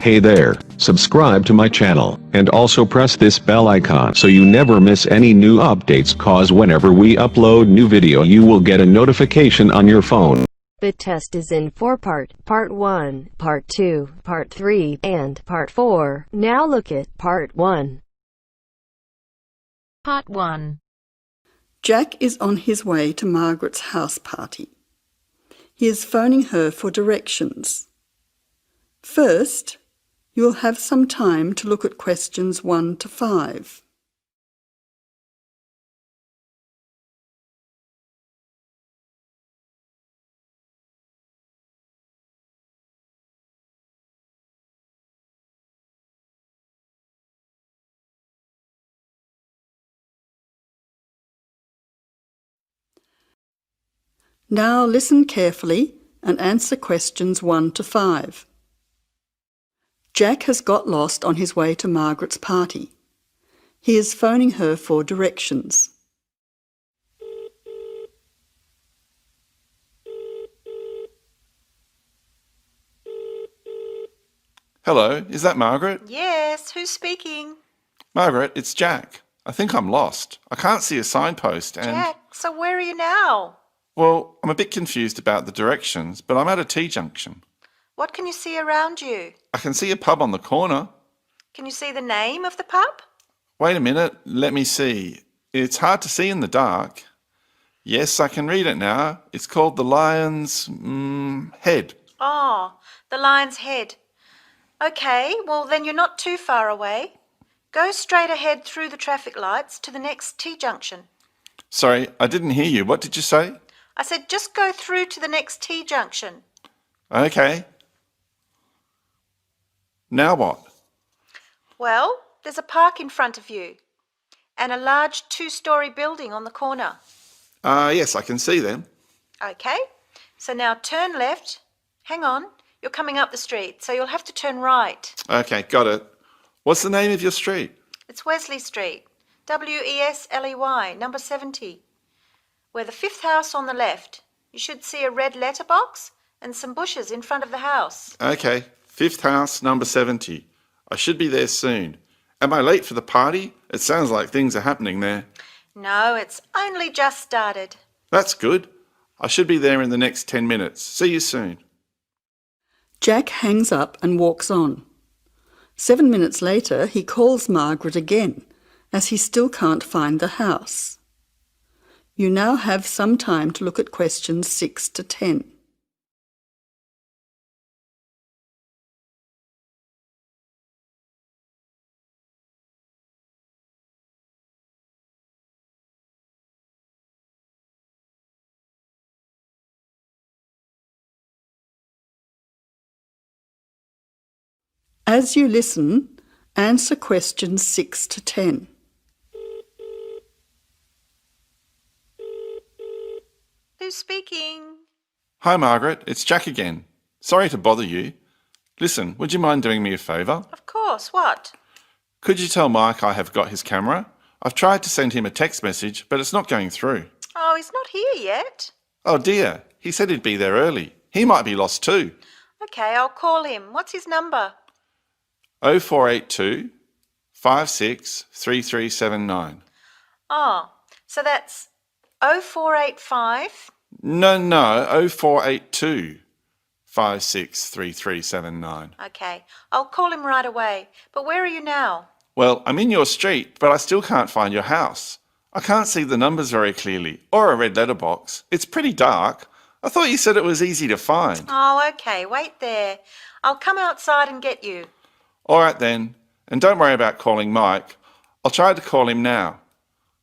Hey there, subscribe to my channel, and also press this bell icon so you never miss any new updates, cause whenever we upload new video you will get a notification on your phone. The test is in 4 parts, Part 1, Part 2, Part 3, and Part 4. Now look at Part 1. Part 1. Jack is on his way to Margaret's house party. He is phoning her for directions. First, you will have some time to look at questions 1 to 5. Now listen carefully and answer questions 1 to 5. Jack has got lost on his way to Margaret's party. He is phoning her for directions. Hello, is that Margaret? Yes, who's speaking? Margaret, it's Jack. I think I'm lost. I can't see a signpost and... Jack, so where are you now? Well, I'm a bit confused about the directions, but I'm at a T-junction. What can you see around you? I can see a pub on the corner. Can you see the name of the pub? Wait a minute, let me see. It's hard to see in the dark. Yes, I can read it now. It's called the Lion's Head. Oh, the Lion's Head. Okay, well then you're not too far away. Go straight ahead through the traffic lights to the next T-junction. Sorry, I didn't hear you. What did you say? I said just go through to the next T-junction. Okay. Now what? Well, there's a park in front of you and a large 2-story building on the corner. Yes, I can see them. Okay, so now turn left. Hang on, you're coming up the street, so you'll have to turn right. Okay, got it. What's the name of your street? It's Wesley Street, Wesley, number 70. We're the 5th house on the left. You should see a red letterbox and some bushes in front of the house. Okay, 5th house, number 70. I should be there soon. Am I late for the party? It sounds like things are happening there. No, it's only just started. That's good. I should be there in the next 10 minutes. See you soon. Jack hangs up and walks on. 7 minutes later, he calls Margaret again, as he still can't find the house. You now have some time to look at questions 6 to 10. As you listen, answer questions 6 to 10. Who's speaking? Hi, Margaret. It's Jack again. Sorry to bother you. Listen, would you mind doing me a favour? Of course, what? Could you tell Mike I have got his camera? I've tried to send him a text message, but it's not going through. Oh, he's not here yet. Oh dear, he said he'd be there early. He might be lost too. Okay, I'll call him. What's his number? 0482 563379. Oh, so that's 0485. No, 0482 563379. Okay, I'll call him right away. But where are you now? Well, I'm in your street, but I still can't find your house. I can't see the numbers very clearly, or a red letterbox. It's pretty dark. I thought you said it was easy to find. Oh, okay, wait there. I'll come outside and get you. All right then, and don't worry about calling Mike. I'll try to call him now.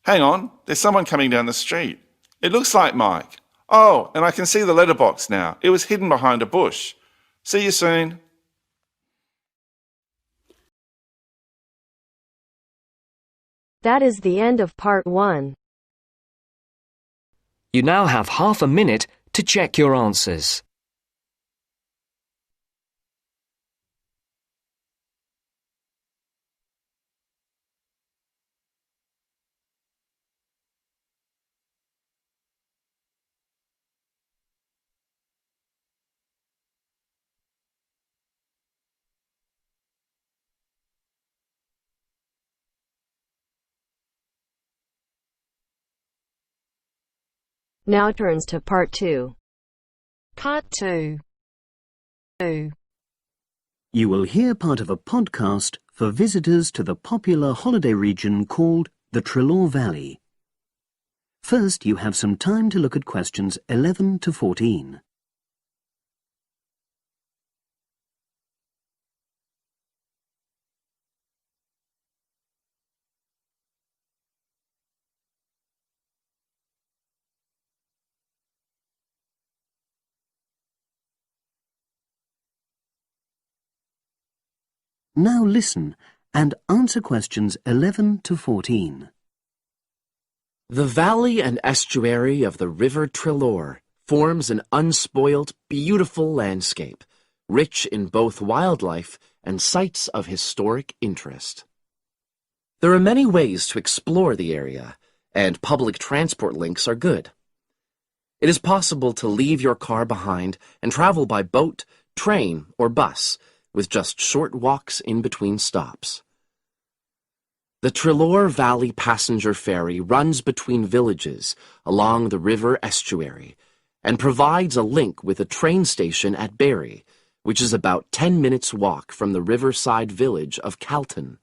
Hang on, there's someone coming down the street. It looks like Mike. Oh, and I can see the letterbox now. It was hidden behind a bush. See you soon. That is the end of Part 1. You now have half a minute to check your answers. Now turns to Part 2. Part 2. You will hear part of a podcast for visitors to the popular holiday region called the Trelaw Valley. First, you have some time to look at questions 11 to 14. Now listen and answer questions 11 to 14. The valley and estuary of the River Trelaw forms an unspoilt, beautiful landscape, rich in both wildlife and sites of historic interest. There are many ways to explore the area, and public transport links are good. It is possible to leave your car behind and travel by boat, train, or bus, with just short walks in between stops. The Trelaw Valley Passenger Ferry runs between villages along the river estuary and provides a link with a train station at Barry, which is about 10 minutes' walk from the riverside village of Calton.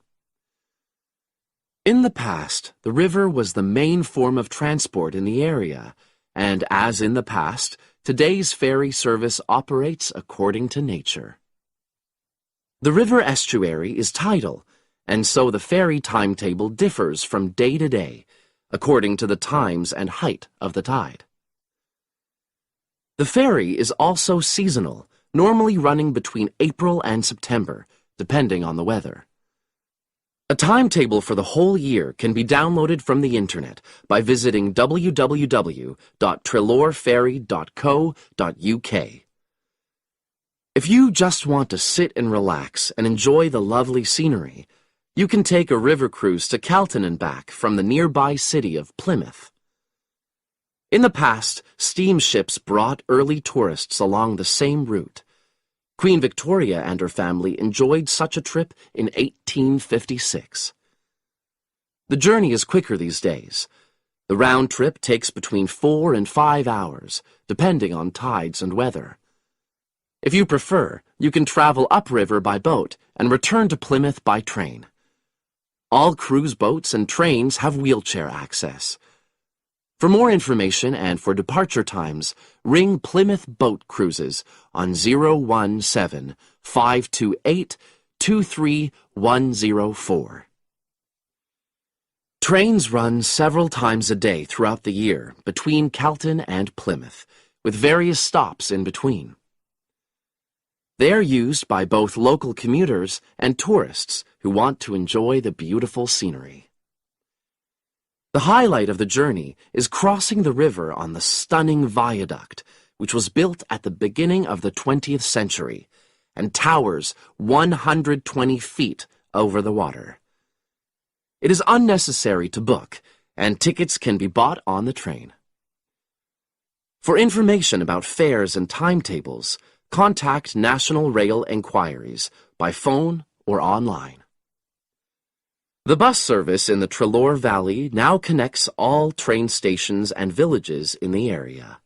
In the past, the river was the main form of transport in the area, and as in the past, today's ferry service operates according to nature. The river estuary is tidal, and so the ferry timetable differs from day to day, according to the times and height of the tide. The ferry is also seasonal, normally running between April and September, depending on the weather. A timetable for the whole year can be downloaded from the internet by visiting www.trelawferry.co.uk. If you just want to sit and relax and enjoy the lovely scenery, you can take a river cruise to Calton and back from the nearby city of Plymouth. In the past, steamships brought early tourists along the same route. Queen Victoria and her family enjoyed such a trip in 1856. The journey is quicker these days. The round trip takes between 4 and 5 hours, depending on tides and weather. If you prefer, you can travel upriver by boat and return to Plymouth by train. All cruise boats and trains have wheelchair access. For more information and for departure times, ring Plymouth Boat Cruises on 017-528-23104. Trains run several times a day throughout the year between Calton and Plymouth, with various stops in between. They are used by both local commuters and tourists who want to enjoy the beautiful scenery. The highlight of the journey is crossing the river on the stunning viaduct, which was built at the beginning of the 20th century and towers 120 feet over the water. It is unnecessary to book, and tickets can be bought on the train. For information about fares and timetables, contact National Rail Enquiries by phone or online. The bus service in the Trelaw Valley now connects all train stations and villages in the area.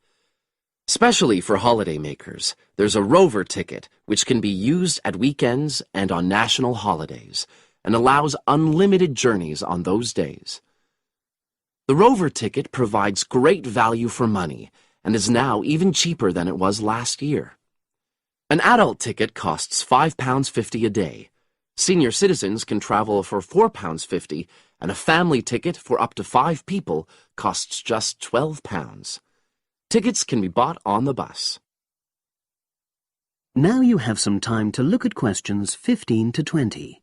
Especially for holidaymakers, there's a Rover ticket which can be used at weekends and on national holidays and allows unlimited journeys on those days. The Rover ticket provides great value for money and is now even cheaper than it was last year. An adult ticket costs £5.50 a day. Senior citizens can travel for £4.50, and a family ticket for up to 5 people costs just £12. Tickets can be bought on the bus. Now you have some time to look at questions 15 to 20.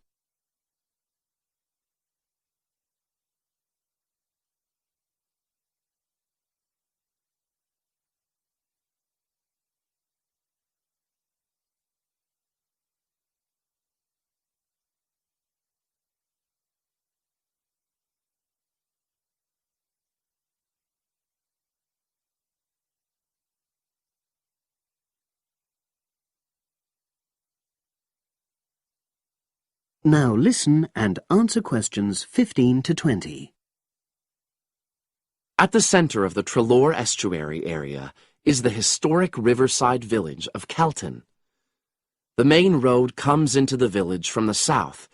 Now listen and answer questions 15 to 20. At the center of the Treloar Estuary area is the historic riverside village of Calton. The main road comes into the village from the south,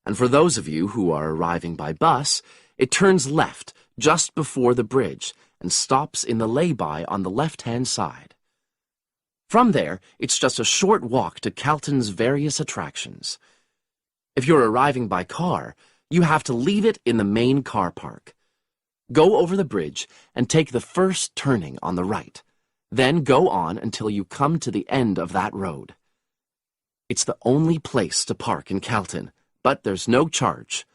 and for those of you who are arriving by bus, it turns left just before the bridge and stops in the lay-by on the left-hand side. From there, it's just a short walk to Calton's various attractions. If you're arriving by car, you have to leave it in the main car park. Go over the bridge and take the first turning on the right. Then go on until you come to the end of that road. It's the only place to park in Calton, but there's no charge.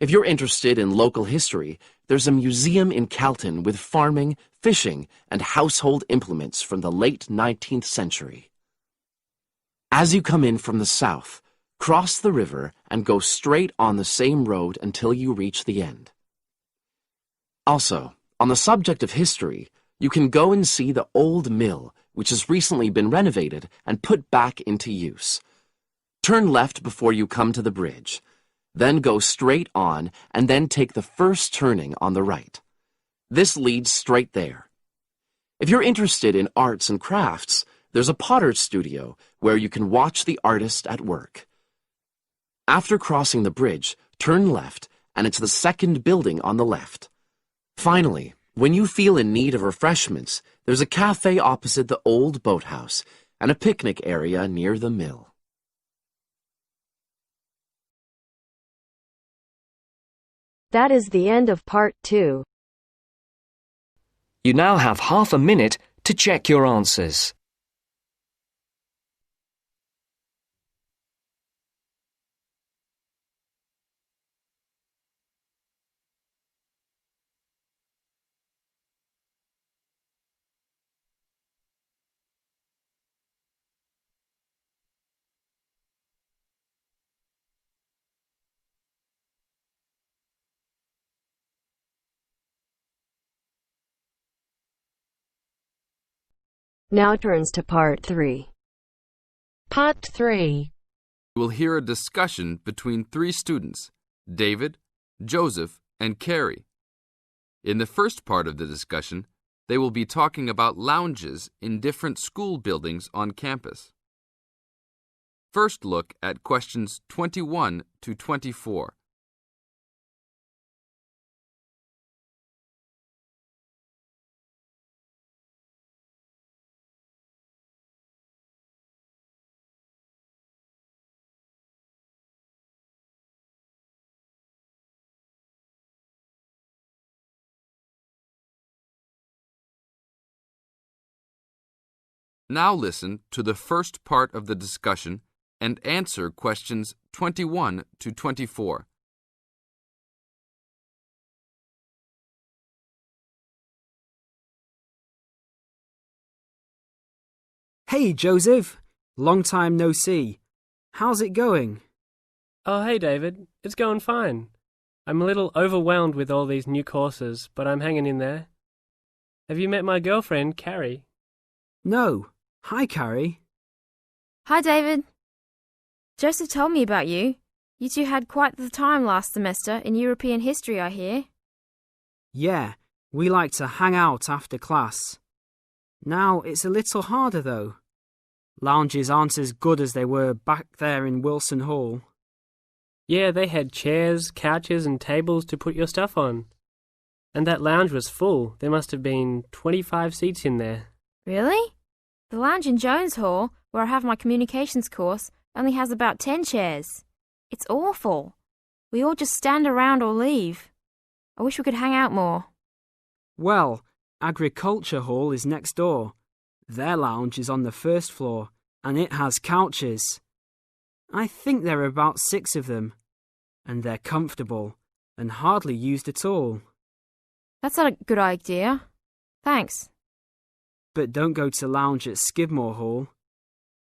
If you're interested in local history, there's a museum in Calton with farming, fishing, and household implements from the late 19th century. As you come in from the south, cross the river and go straight on the same road until you reach the end. Also, on the subject of history, you can go and see the old mill, which has recently been renovated and put back into use. Turn left before you come to the bridge. Then go straight on and then take the first turning on the right. This leads straight there. If you're interested in arts and crafts, there's a potter's studio where you can watch the artist at work. After crossing the bridge, turn left and it's the second building on the left. Finally, when you feel in need of refreshments, there's a cafe opposite the old boathouse and a picnic area near the mill. That is the end of part 2. You now have half a minute to check your answers. Now turns to part 3. Part 3. You will hear a discussion between 3 students, David, Joseph, and Carrie. In the first part of the discussion, they will be talking about lounges in different school buildings on campus. First look at questions 21 to 24. Now listen to the first part of the discussion and answer questions 21 to 24. Hey, Joseph. Long time no see. How's it going? Oh, hey, David. It's going fine. I'm a little overwhelmed with all these new courses, but I'm hanging in there. Have you met my girlfriend, Carrie? No. Hi, Carrie. Hi, David. Joseph told me about you. You two had quite the time last semester in European history, I hear. Yeah, we like to hang out after class. Now it's a little harder, though. Lounges aren't as good as they were back there in Wilson Hall. Yeah, they had chairs, couches, and tables to put your stuff on. And that lounge was full. There must have been 25 seats in there. Really? The lounge in Jones Hall, where I have my communications course, only has about 10 chairs. It's awful. We all just stand around or leave. I wish we could hang out more. Well, Agriculture Hall is next door. Their lounge is on the first floor, and it has couches. I think there are about 6 of them, and they're comfortable and hardly used at all. That's not a good idea. Thanks. But don't go to lounge at Skidmore Hall.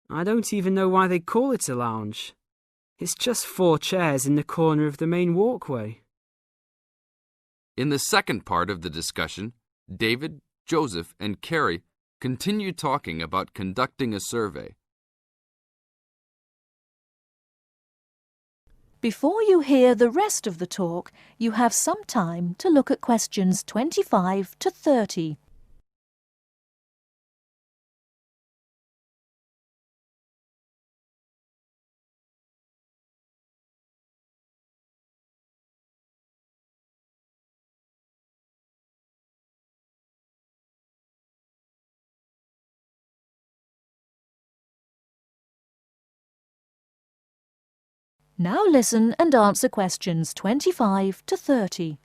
I don't even know why they call it a lounge. It's just 4 chairs in the corner of the main walkway. In the second part of the discussion, David, Joseph, and Carrie continue talking about conducting a survey. Before you hear the rest of the talk, you have some time to look at questions 25 to 30. Now listen and answer questions 25 to 30.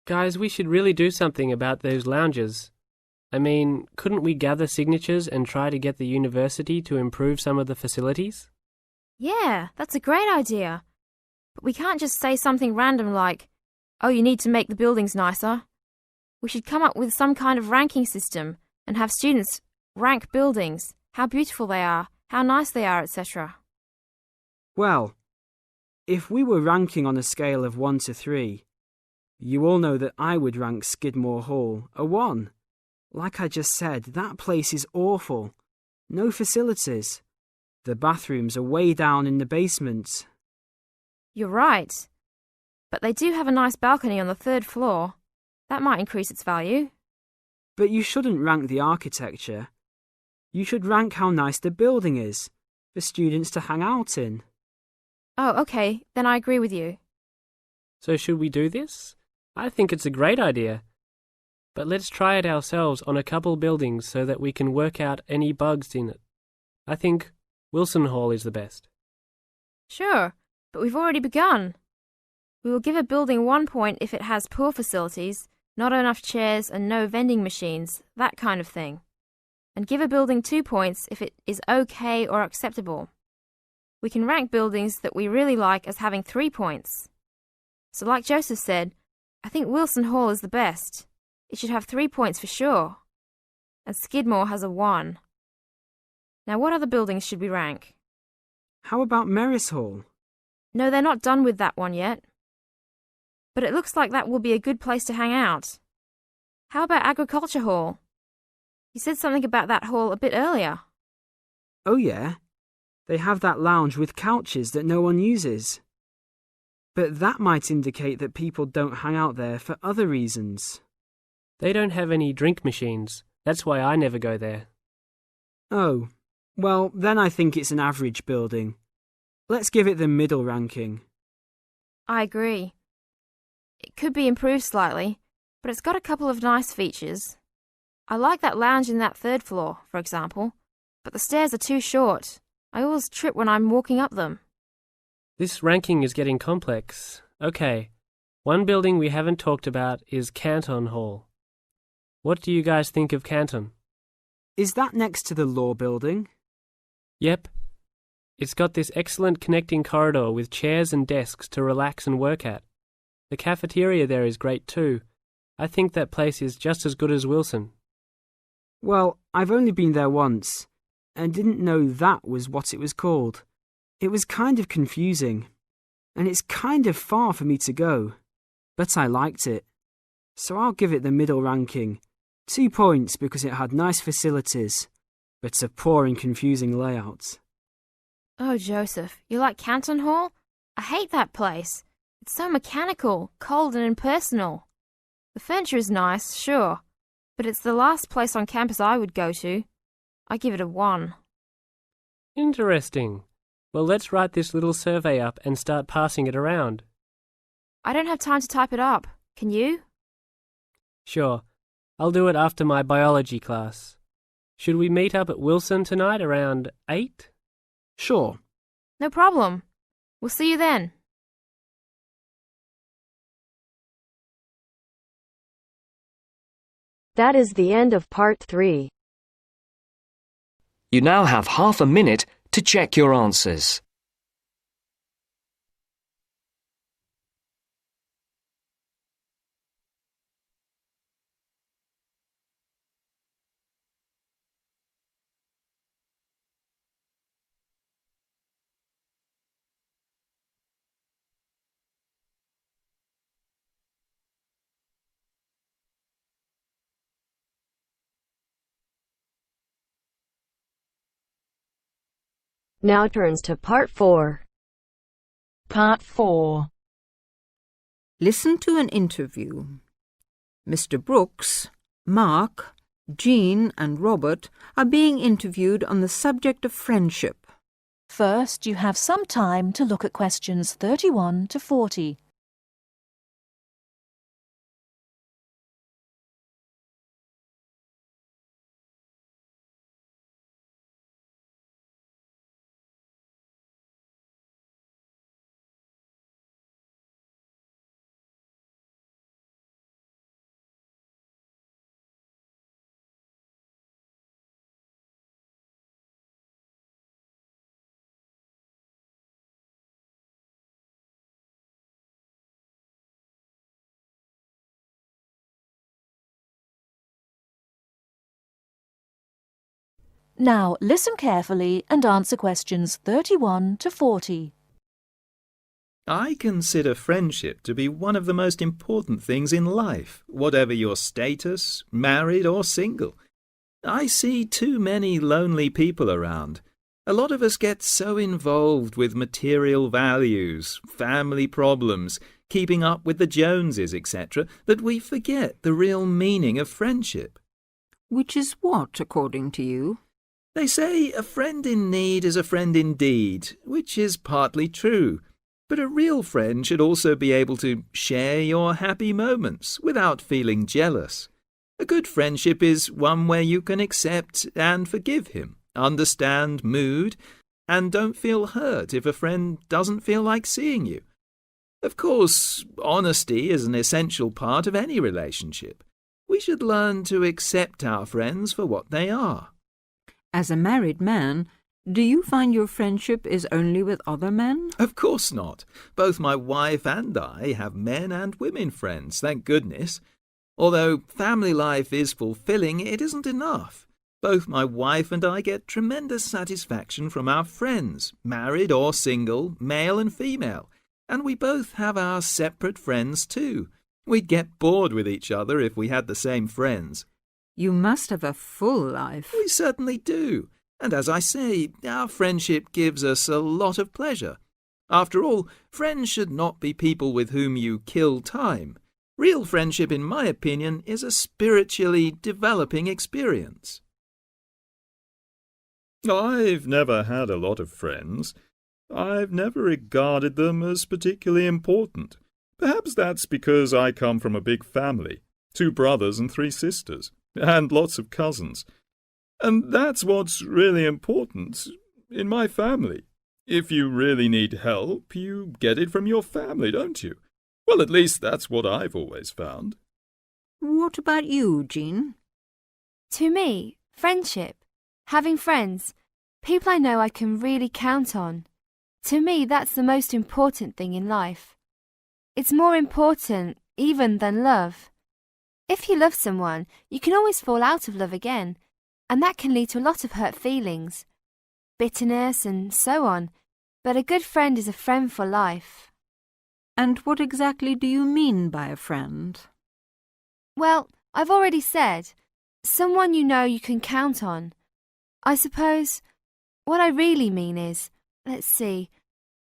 Guys, we should really do something about those lounges. I mean, couldn't we gather signatures and try to get the university to improve some of the facilities? Yeah, that's a great idea. But we can't just say something random like, oh, you need to make the buildings nicer. We should come up with some kind of ranking system and have students rank buildings, how beautiful they are, how nice they are, etc. Well, if we were ranking on a scale of 1 to 3, you all know that I would rank Skidmore Hall a 1. Like I just said, that place is awful. No facilities. The bathrooms are way down in the basement. You're right. But they do have a nice balcony on the 3rd floor. That might increase its value. But you shouldn't rank the architecture. You should rank how nice the building is for students to hang out in. Oh, okay, then I agree with you. So should we do this? I think it's a great idea. But let's try it ourselves on a couple buildings so that we can work out any bugs in it. I think Wilson Hall is the best. Sure, but we've already begun. We will give a building 1 point if it has poor facilities, not enough chairs and no vending machines, that kind of thing. And give a building 2 points if it is okay or acceptable. We can rank buildings that we really like as having 3 points. So like Joseph said, I think Wilson Hall is the best. It should have 3 points for sure. And Skidmore has a 1. Now what other buildings should we rank? How about Merris Hall? No, they're not done with that one yet. But it looks like that will be a good place to hang out. How about Agriculture Hall? You said something about that hall a bit earlier. Oh yeah, they have that lounge with couches that no one uses. But that might indicate that people don't hang out there for other reasons. They don't have any drink machines. That's why I never go there. Oh, well, then I think it's an average building. Let's give it the middle ranking. I agree. It could be improved slightly, but it's got a couple of nice features. I like that lounge in that 3rd floor, for example, but the stairs are too short. I always trip when I'm walking up them. This ranking is getting complex. Okay, one building we haven't talked about is Calton Hall. What do you guys think of Calton? Is that next to the law building? Yep. It's got this excellent connecting corridor with chairs and desks to relax and work at. The cafeteria there is great too. I think that place is just as good as Wilson. Well, I've only been there once, and didn't know that was what it was called. It was kind of confusing, and it's kind of far for me to go, but I liked it. So I'll give it the middle ranking. 2 points because it had nice facilities, but a poor and confusing layout. Oh, Joseph, you like Calton Hall? I hate that place. It's so mechanical, cold and impersonal. The furniture is nice, sure, but it's the last place on campus I would go to. I give it a 1. Interesting. Well, let's write this little survey up and start passing it around. I don't have time to type it up. Can you? Sure. I'll do it after my biology class. Should we meet up at Wilson tonight around 8? Sure. No problem. We'll see you then. That is the end of part 3. You now have half a minute to check your answers. Now turns to Part 4. Part 4. Listen to an interview. Mr. Brooks, Mark, Jean and Robert are being interviewed on the subject of friendship. First, you have some time to look at questions 31 to 40. Now, listen carefully and answer questions 31 to 40. I consider friendship to be one of the most important things in life, whatever your status, married or single. I see too many lonely people around. A lot of us get so involved with material values, family problems, keeping up with the Joneses, etc., that we forget the real meaning of friendship. Which is what, according to you? They say a friend in need is a friend indeed, which is partly true. But a real friend should also be able to share your happy moments without feeling jealous. A good friendship is one where you can accept and forgive him, understand mood, and don't feel hurt if a friend doesn't feel like seeing you. Of course, honesty is an essential part of any relationship. We should learn to accept our friends for what they are. As a married man, do you find your friendship is only with other men? Of course not. Both my wife and I have men and women friends, thank goodness. Although family life is fulfilling, it isn't enough. Both my wife and I get tremendous satisfaction from our friends, married or single, male and female. And we both have our separate friends too. We'd get bored with each other if we had the same friends. You must have a full life. We certainly do. And as I say, our friendship gives us a lot of pleasure. After all, friends should not be people with whom you kill time. Real friendship, in my opinion, is a spiritually developing experience. I've never had a lot of friends. I've never regarded them as particularly important. Perhaps that's because I come from a big family, 2 brothers and 3 sisters, and lots of cousins. And that's what's really important in my family. If you really need help, you get it from your family, don't you? Well, at least that's what I've always found. What about you, Jean? To me, friendship, having friends, people I know I can really count on. To me, that's the most important thing in life. It's more important even than love. If you love someone, you can always fall out of love again, and that can lead to a lot of hurt feelings, bitterness and so on. But a good friend is a friend for life. And what exactly do you mean by a friend? Well, I've already said, someone you know you can count on. I suppose what I really mean is, let's see,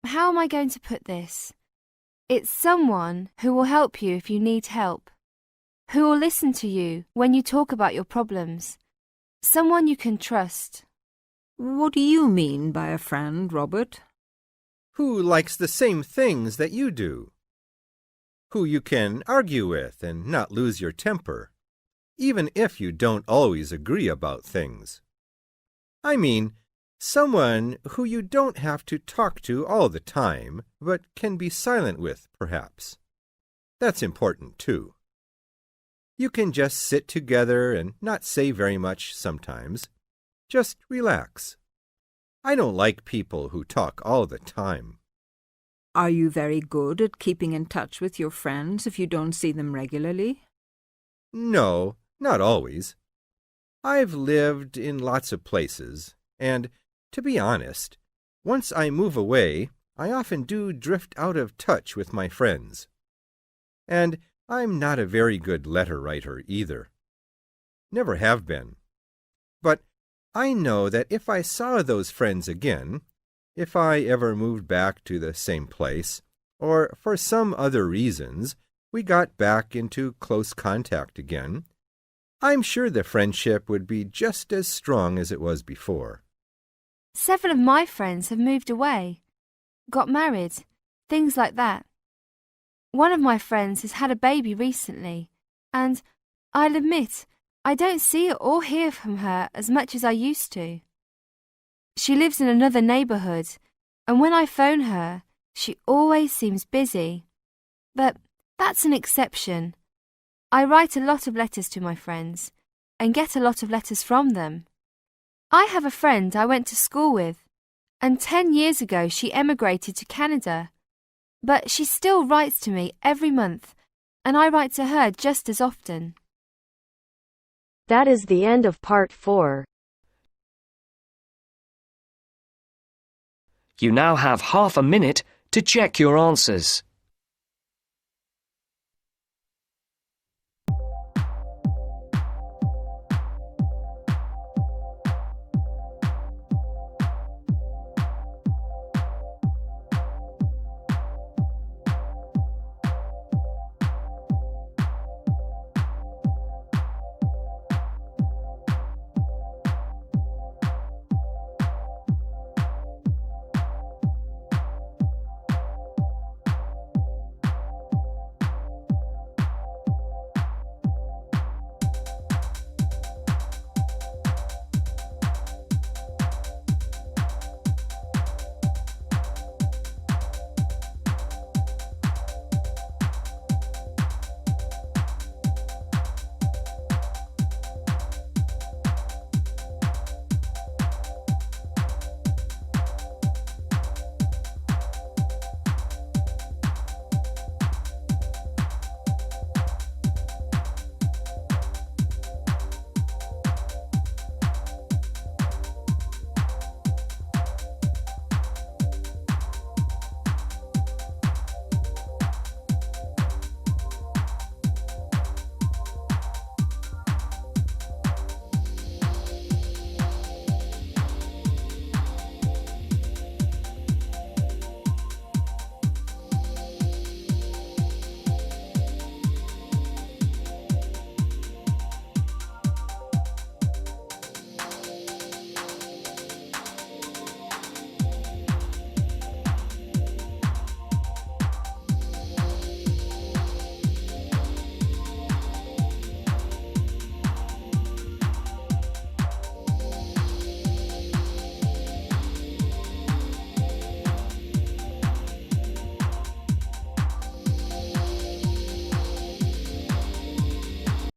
how am I going to put this? It's someone who will help you if you need help, who will listen to you when you talk about your problems, someone you can trust. What do you mean by a friend, Robert? Who likes the same things that you do. Who you can argue with and not lose your temper, even if you don't always agree about things. I mean, someone who you don't have to talk to all the time, but can be silent with, perhaps. That's important, too. You can just sit together and not say very much sometimes. Just relax. I don't like people who talk all the time. Are you very good at keeping in touch with your friends if you don't see them regularly? No, not always. I've lived in lots of places, and, to be honest, once I move away, I often do drift out of touch with my friends. And I'm not a very good letter writer either. Never have been. But I know that if I saw those friends again, If I ever moved back to the same place, or for some other reasons, we got back into close contact again, I'm sure the friendship would be just as strong as it was before. 7 of my friends have moved away, got married, things like that. One of my friends has had a baby recently, and I'll admit I don't see or hear from her as much as I used to. She lives in another neighbourhood, and when I phone her, she always seems busy. But that's an exception. I write a lot of letters to my friends, and get a lot of letters from them. I have a friend I went to school with, and 10 years ago she emigrated to Canada. But she still writes to me every month, and I write to her just as often. That is the end of part 4. You now have half a minute to check your answers.